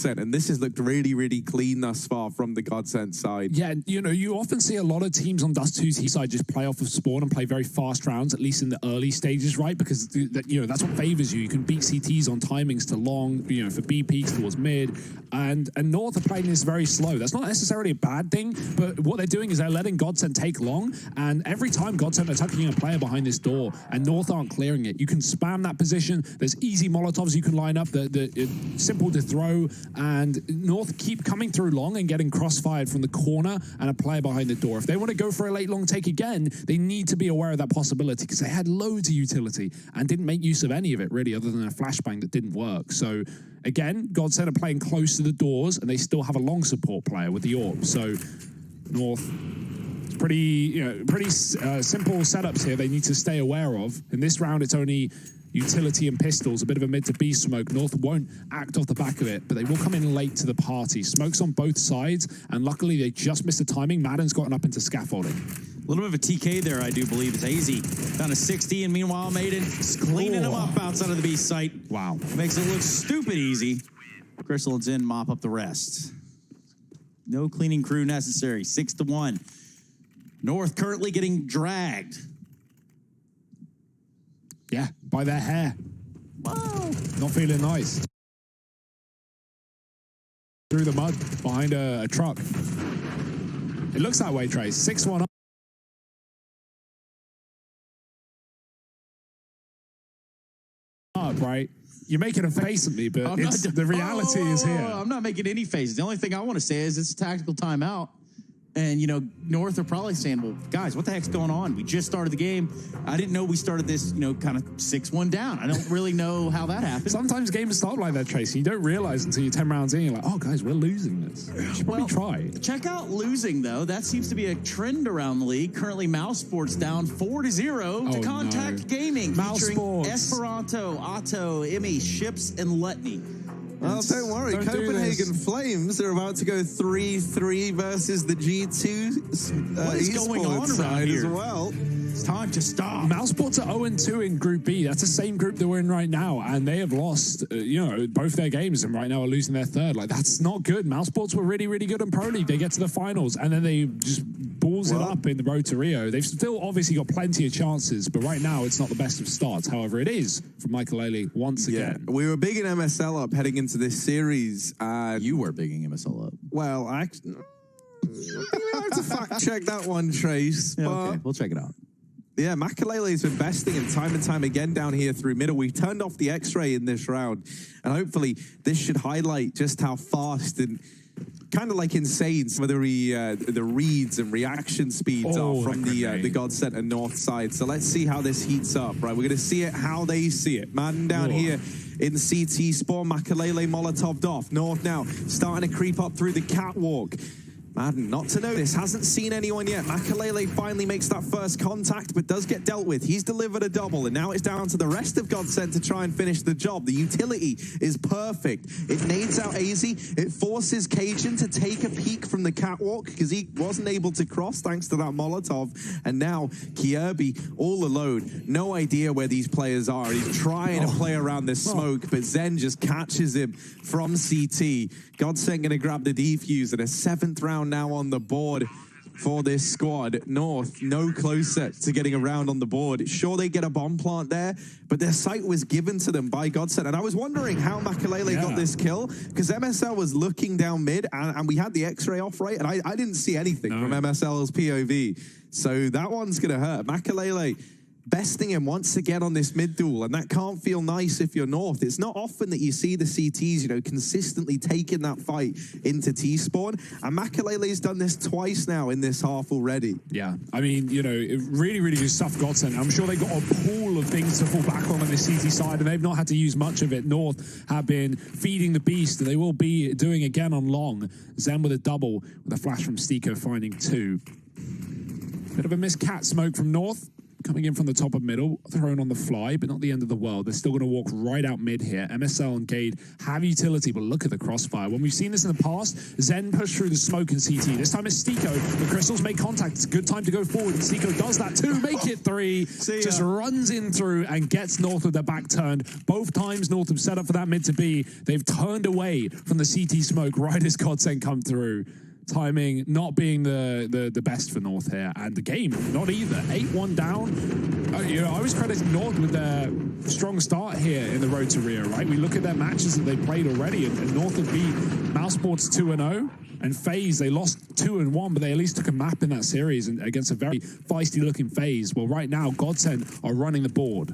And this has looked really, really clean thus far from the Godsent side. Yeah, you know, you often see a lot of teams on Dust 2's side just play off of spawn and play very fast rounds, at least in the early stages, right? Because, you know, that's what favors you. You can beat CTs on timings to long, you know, for B peaks towards mid. And North are playing this very slow. That's not necessarily a bad thing, but what they're doing is they're letting Godsent take long. And every time Godsent are tucking a player behind this door and North aren't clearing it, you can spam that position. There's easy Molotovs you can line up, simple to throw. And North keep coming through long and getting crossfired from the corner and a player behind the door. If they want to go for a late long take again, they need to be aware of that possibility because they had loads of utility and didn't make use of any of it, really, other than a flashbang that didn't work. So, again, Godsent are playing close to the doors and they still have a long support player with the AWP. So, North, it's pretty simple setups here they need to stay aware of. In this round, it's only utility and pistols, a bit of a mid to B smoke. North won't act off the back of it, but they will come in late to the party. Smoke's on both sides, and luckily they just missed the timing. Madden's gotten up into scaffolding. A little bit of a TK there, I do believe. It's AZ down to 60, and meanwhile, Maiden is cleaning him up outside of the B site. Wow. Makes it look stupid easy. Crystal and Zin mop up the rest. No cleaning crew necessary. 6-1. North currently getting dragged. Yeah, by their hair. Wow. Not feeling nice. Through the mud behind a truck. It looks that way, Trace. 6-1 up, right? You're making a face at me, but the reality is here. I'm not making any faces. The only thing I want to say is it's a tactical timeout. And, you know, North are probably saying, well, guys, what the heck's going on? We just started the game. I didn't know we started this, you know, kind of 6-1 down. I don't really know how that happened. Sometimes games start like that, Tracy. You don't realize until you're 10 rounds in. You're like, oh, guys, we're losing this. We should probably try. Check out losing, though. That seems to be a trend around the league. Currently, Mouse Sports down 4-0 to Contact Gaming. Mouse featuring Sports. Esperanto, Otto, Emmy, Ships, and Letney. Well, don't worry. Copenhagen Flames are about to go 3-3 versus the G2 what is going on side here? as well. It's time to stop. Mouse Sports are 0-2 in Group B. That's the same group that we're in right now, and they have lost, you know, both their games, and right now are losing their third. Like, that's not good. Mouse Sports were really, really good in Pro League. They get to the finals, and then they just balls it up in the road to Rio. They've still obviously got plenty of chances, but right now it's not the best of starts. However, it is from Michael Ailey once again. We were bigging MSL up heading into this series. You were bigging MSL up. Well, I think we have to fact check that one, Trace. Yeah, okay, we'll check it out. Yeah, Makalele's been besting him time and time again down here through middle. We've turned off the X-ray in this round, and hopefully this should highlight just how fast and kind of like insane some of the reads and reaction speeds are from the Godsent and North side. So let's see how this heats up, right? We're going to see it how they see it. Madden down here in CT spawn. Makalele Molotov'd off. North now starting to creep up through the catwalk. Madden, not to notice, hasn't seen anyone yet. Makalele finally makes that first contact, but does get dealt with. He's delivered a double, and now it's down to the rest of Godsent to try and finish the job. The utility is perfect. It nades out AZ. It forces Cajun to take a peek from the catwalk because he wasn't able to cross thanks to that Molotov. And now Kierby all alone. No idea where these players are. He's trying to play around this smoke, but Zen just catches him from CT. Godsent going to grab the defuse, and a 7th round now on the board for this squad. North no closer to getting around on the board. Sure, they get a bomb plant there, but their sight was given to them by Godsent. And I was wondering how Makalele got this kill, because MSL was looking down mid, and we had the X-ray off, right? And I didn't see anything from MSL's POV. So that one's going to hurt. Makalele besting him once again on this mid duel, and that can't feel nice if you're North. It's not often that you see the CTs, you know, consistently taking that fight into T-spawn, and Makalele's done this twice now in this half already. Yeah, I mean, you know, really, really good stuff, Godsent. I'm sure they got a pool of things to fall back on the CT side, and they've not had to use much of it. North have been feeding the beast, and they will be doing again on long. Zen with a double, with a flash from Stiko finding 2. Bit of a missed cat smoke from North. coming in from the top of middle, thrown on the fly, but not the end of the world. They're still going to walk right out mid here. MSL and Gade have utility, but look at the crossfire. When we've seen this in the past, Zen pushed through the smoke in CT. This time it's Stiko. The Crystals make contact. It's a good time to go forward, and Stiko does that too. Make it 3. Just runs in through and gets North with their back turned. Both times North have set up for that mid to B. They've turned away from the CT smoke right as Godsent come through. Timing not being the best for North here, and the game not either. 8-1 down. You know, I was crediting North with their strong start here in the road to Rio, right? We look at their matches that they played already, and North have beat Mousesports 2-0, and FaZe, they lost 2-1, but they at least took a map in that series and against a very feisty-looking FaZe. Well, right now, Godsent are running the board.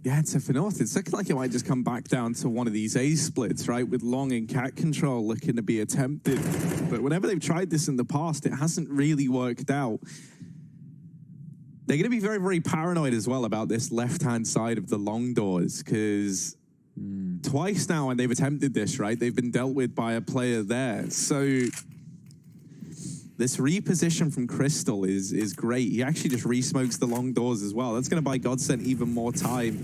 Yeah, so for North, it's looking like it might just come back down to one of these A splits, right? With Long and Cat Control looking to be attempted. But whenever they've tried this in the past, it hasn't really worked out. They're going to be very, very paranoid as well about this left-hand side of the long doors, because twice now when they've attempted this, right, they've been dealt with by a player there. So this reposition from Crystal is great. He actually just re-smokes the long doors as well. That's going to buy Godsent even more time.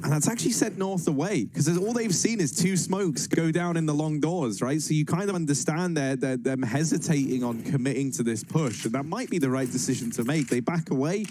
And that's actually sent North away, because all they've seen is 2 smokes go down in the long doors, right? So you kind of understand them hesitating on committing to this push, and that might be the right decision to make. They back away.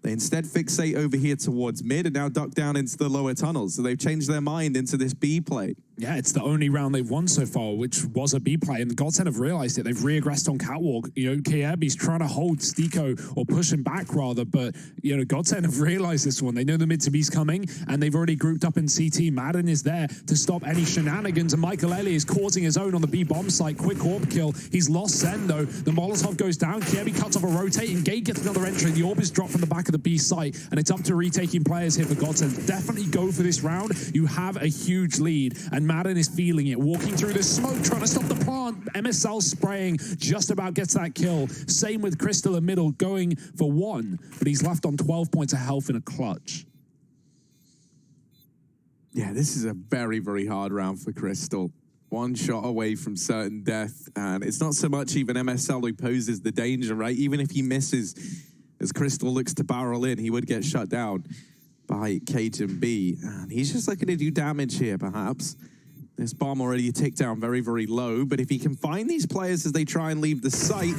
They instead fixate over here towards mid and now duck down into the lower tunnels. So they've changed their mind into this B play. Yeah, it's the only round they've won so far, which was a B play, and the Godsent have realized it. They've re-aggressed on Catwalk. You know, Kiebi's trying to hold Stiko, or push him back rather, but, you know, Godsent have realized this one. They know the mid to B's coming, and they've already grouped up in CT. Madden is there to stop any shenanigans, and Michael Ellie is causing his own on the B bomb site. Quick orb kill. He's lost Zen, though. The Molotov goes down. Kiebi cuts off a rotate, and Gate gets another entry. The orb is dropped from the back of the B site, and it's up to retaking players here for Godsent. Definitely go for this round. You have a huge lead, and Madden is feeling it, walking through the smoke, trying to stop the plant. MSL spraying, just about gets that kill. Same with Crystal in middle, going for 1, but he's left on 12 points of health in a clutch. Yeah, this is a very, very hard round for Crystal. 1 shot away from certain death, and it's not so much even MSL who poses the danger, right? Even if he misses, as Crystal looks to barrel in, he would get shut down by Cajun-B, and he's just looking to do damage here, perhaps. This bomb already ticked down very, very low, but if he can find these players as they try and leave the site...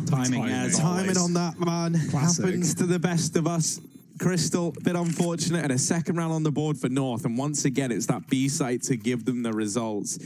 Timing on that, man. Classic. Happens to the best of us. Crystal, a bit unfortunate, and a second round on the board for North, and once again, it's that B site to give them the results.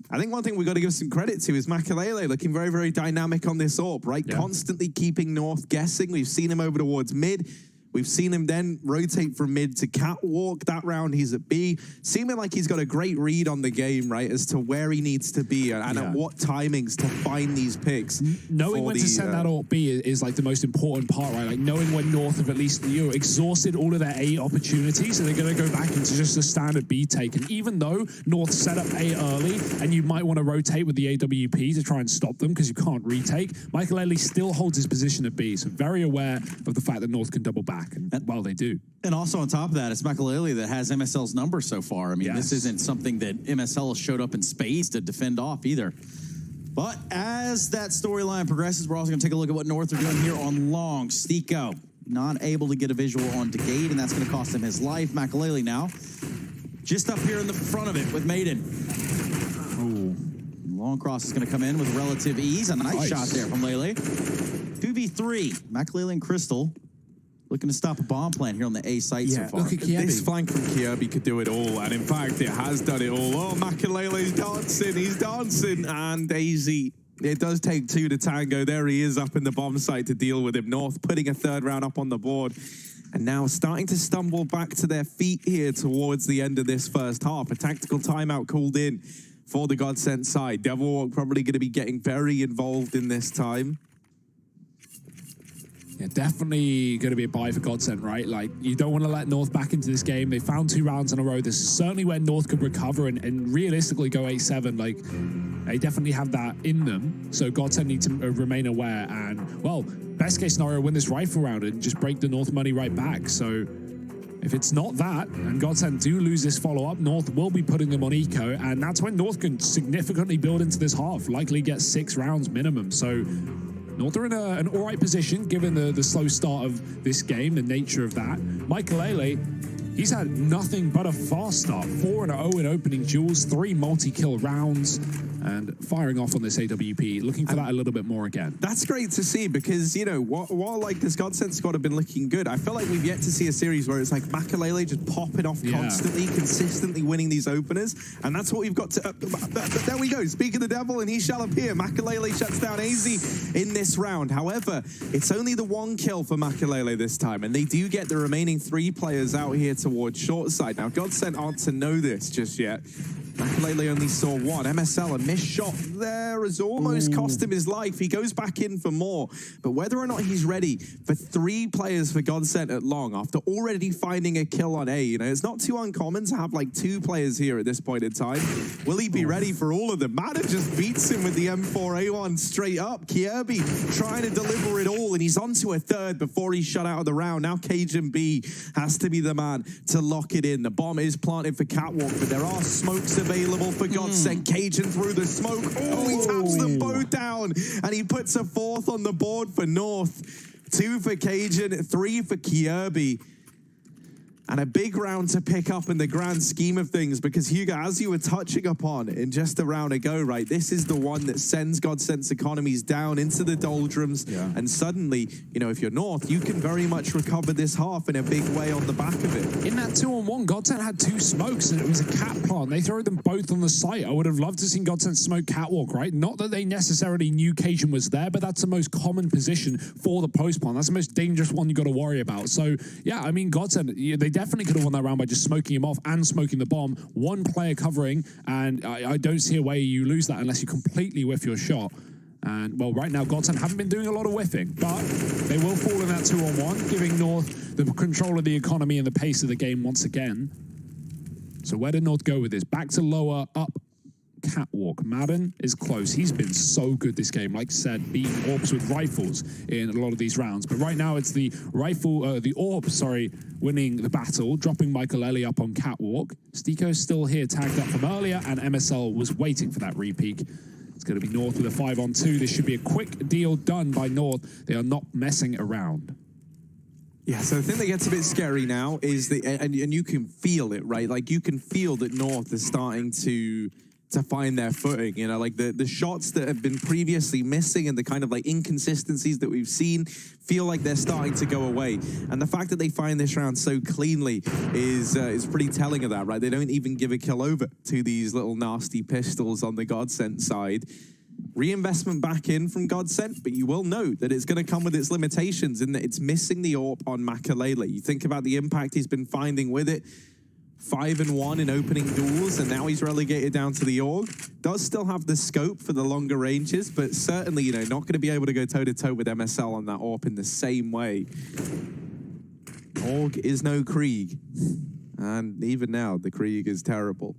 I think one thing we've got to give some credit to is Makalele looking very, very dynamic on this AWP, right? Yeah. Constantly keeping North guessing. We've seen him over towards mid. We've seen him then rotate from mid to Catwalk. That round, he's at B. Seeming like he's got a great read on the game, right, as to where he needs to be and at what timings to find these picks. Knowing when to send that AWP B is like the most important part, right? Like knowing when North have at least, you know, exhausted all of their A opportunities, so they're going to go back into just a standard B take. And even though North set up A early, and you might want to rotate with the AWP to try and stop them because you can't retake, Michael Ellie still holds his position at B, so very aware of the fact that North can double back. And well, they do. And also on top of that, it's Makalele that has MSL's number so far. I mean, this isn't something that MSL has showed up in spades to defend off either. But as that storyline progresses, we're also going to take a look at what North are doing here on long. Stiko not able to get a visual on Gate, and that's going to cost him his life. Makalele now just up here in the front of it with Maiden. Ooh. Long cross is going to come in with relative ease. A nice shot there from Lele. 2v3. Makalele and Crystal looking to stop a bomb plan here on the A site so far. Look at Kiebi. This flank from Kiebi could do it all, and in fact, it has done it all. Oh, Makalele's dancing, he's dancing, and Daisy. It does take 2 to tango. There he is up in the bomb site to deal with him. North putting a third round up on the board, and now starting to stumble back to their feet here towards the end of this first half. A tactical timeout called in for the Godsent side. Devilwalk probably going to be getting very involved in this time. Yeah, definitely going to be a buy for Godsent, right? Like, you don't want to let North back into this game. They found 2 rounds in a row. This is certainly where North could recover and realistically go 8-7. Like, they definitely have that in them. So Godsent need to remain aware and, well, best case scenario, win this rifle round and just break the North money right back. So if it's not that, and Godsent do lose this follow-up, North will be putting them on eco, and that's when North can significantly build into this half, likely get 6 rounds minimum. So North are in an all right position, given the slow start of this game, the nature of that. Michael, he's had nothing but a fast start. 4-0 in opening duels, 3 multi-kill rounds, and firing off on this AWP, looking for that a little bit more again. That's great to see because, you know, while like this Godsent squad have been looking good, I feel like we've yet to see a series where it's like Makalele just popping off constantly, consistently winning these openers, and that's what we've got to... there we go, speak of the devil, and he shall appear. Makalele shuts down AZ in this round. However, it's only the 1 kill for Makalele this time, and they do get the remaining 3 players out here towards short side. Now, Godsent aren't to know this just yet. Makalele only saw 1. MSL, a missed shot there has almost cost him his life. He goes back in for more. But whether or not he's ready for 3 players for Godsent at long after already finding a kill on A, you know, it's not too uncommon to have like 2 players here at this point in time. Will he be ready for all of them? Madden just beats him with the M4A1 straight up. Kierby trying to deliver it all, and he's on to a 3rd before he's shut out of the round. Now Cajun B has to be the man to lock it in. The bomb is planted for Catwalk, but there are smokes available for Godsent. Cajun through the smoke. Oh, he taps them both down, and he puts a 4th on the board for North. 2 for Cajun, 3 for Kierby. And a big round to pick up in the grand scheme of things, because Hugo, as you were touching upon in just a round ago, right, this is the one that sends Godsent's economies down into the doldrums. And suddenly, you know, if you're North, you can very much recover this half in a big way on the back of it. In that 2-on-1, Godsent had 2 smokes, and it was a cat plant. They threw them both on the site. I would have loved to see Godsent smoke Catwalk, right? Not that they necessarily knew Cajun was there, but that's the most common position for the post plant. That's the most dangerous one you got to worry about. So, yeah, I mean, Godsent, they definitely could have won that round by just smoking him off and smoking the bomb. 1 player covering, and I don't see a way you lose that unless you completely whiff your shot. And, well, right now, Godsent haven't been doing a lot of whiffing, but they will fall in that 2-on-1, giving North the control of the economy and the pace of the game once again. So where did North go with this? Back to lower, up, Catwalk. Madden is close. He's been so good this game. Like I said, beating Orbs with rifles in a lot of these rounds. But right now, it's the Orb, winning the battle, dropping Michael up on Catwalk. Stiko's still here, tagged up from earlier, and MSL was waiting for that repeak. It's going to be North with a 5-on-2. This should be a quick deal done by North. They are not messing around. Yeah, so the thing that gets a bit scary now is that, and you can feel it, right? Like, you can feel that North is starting to find their footing, you know, like the shots that have been previously missing and the kind of like inconsistencies that we've seen feel like they're starting to go away. And the fact that they find this round so cleanly is pretty telling of that, right? They don't even give a kill over to these little nasty pistols on the Godsent side. Reinvestment back in from Godsent, but you will note that it's going to come with its limitations in that it's missing the AWP on Makalele. You think about the impact he's been finding with it. 5-1 in opening duels, and now he's relegated down to the AUG. Does still have the scope for the longer ranges, but certainly, you know, not going to be able to go toe-to-toe with MSL on that AWP in the same way. AUG is no Krieg. And even now, the Krieg is terrible.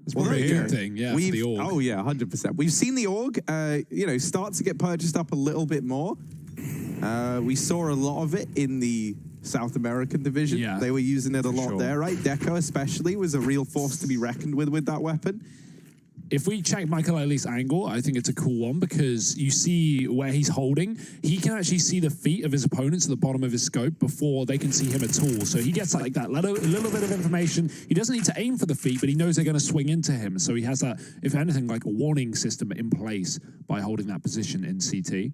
It's probably a good thing, yeah, for the AUG. Oh, yeah, 100%. We've seen the AUG, you know, start to get purchased up a little bit more. We saw a lot of it in the South American division. Yeah, they were using it a lot there, right? Deco especially was a real force to be reckoned with that weapon. If we check Michael Ellie's angle, I think it's a cool one because you see where he's holding. He can actually see the feet of his opponents at the bottom of his scope before they can see him at all. So he gets like that little bit of information. He doesn't need to aim for the feet, but he knows they're going to swing into him. So he has that, if anything, like a warning system in place by holding that position in CT.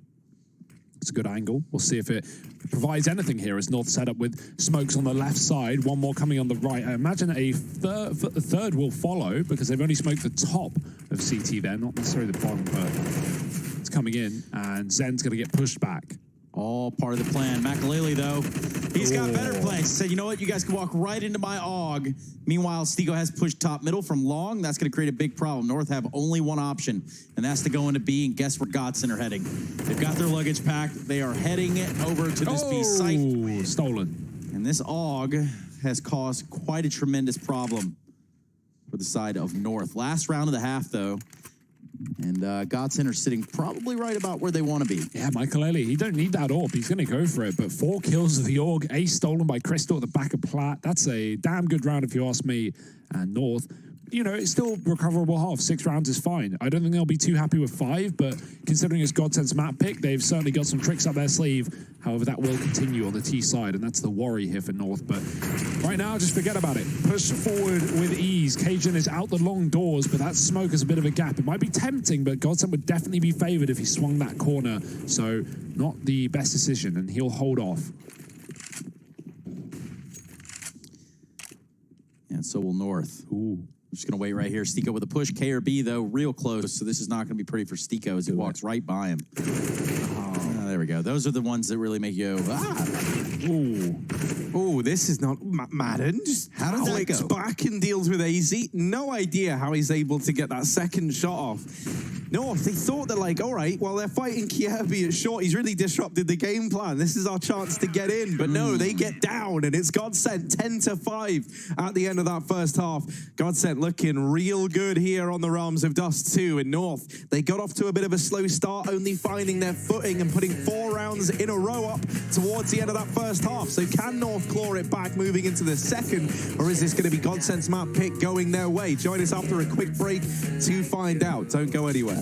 It's a good angle. We'll see if it provides anything here as North set up with smokes on the left side, 1 more coming on the right. I imagine a third will follow because they've only smoked the top of CT there, not necessarily the bottom, but it's coming in, and Zen's going to get pushed back. All part of the plan. Makalele, though, He's got better plays. He said, you know what? You guys can walk right into my AUG. Meanwhile, Stigo has pushed top middle from long. That's going to create a big problem. North have only one option, and that's to go into B, and guess where Godsent are heading. They've got their luggage packed. They are heading over to this B site. Stolen. And this AUG has caused quite a tremendous problem for the side of North. Last round of the half, though. And Godsent are sitting probably right about where they want to be. Yeah, Michael Elliott, he don't need that AWP. He's going to go for it. But 4 kills of the AUG, ace stolen by Crystal at the back of Plat. That's a damn good round if you ask me. And North, you know, it's still recoverable half. 6 rounds is fine. I don't think they'll be too happy with 5, but considering it's Godsent's map pick, they've certainly got some tricks up their sleeve. However, that will continue on the T side, and that's the worry here for North. But right now, just forget about it. Push forward with ease. Cajun is out the long doors, but that smoke is a bit of a gap. It might be tempting, but Godsent would definitely be favored if he swung that corner. So not the best decision, and he'll hold off. And so will North. Ooh. I'm just going to wait right here. Stiko with a push. K or B, though, real close. So this is not going to be pretty for Stiko as he walks right by him. Oh, there we go. Those are the ones that really make you go, ah. Ooh. Oh, this is not Madden. Just how does that go? Back and deals with AZ. No idea how he's able to get that second shot off. North, they thought they're like, all right, well, they're fighting Kierby at short. He's really disrupted the game plan. This is our chance to get in. But no, they get down, and it's Godsent 10-5 at the end of that first half. Godsent looking real good here on the realms of Dust 2. And North, they got off to a bit of a slow start, only finding their footing and putting 4 rounds in a row up towards the end of that first half. So can North claw it back moving into the second, or is this going to be Godsent's map pick going their way? Join us after a quick break to find out. Don't go anywhere.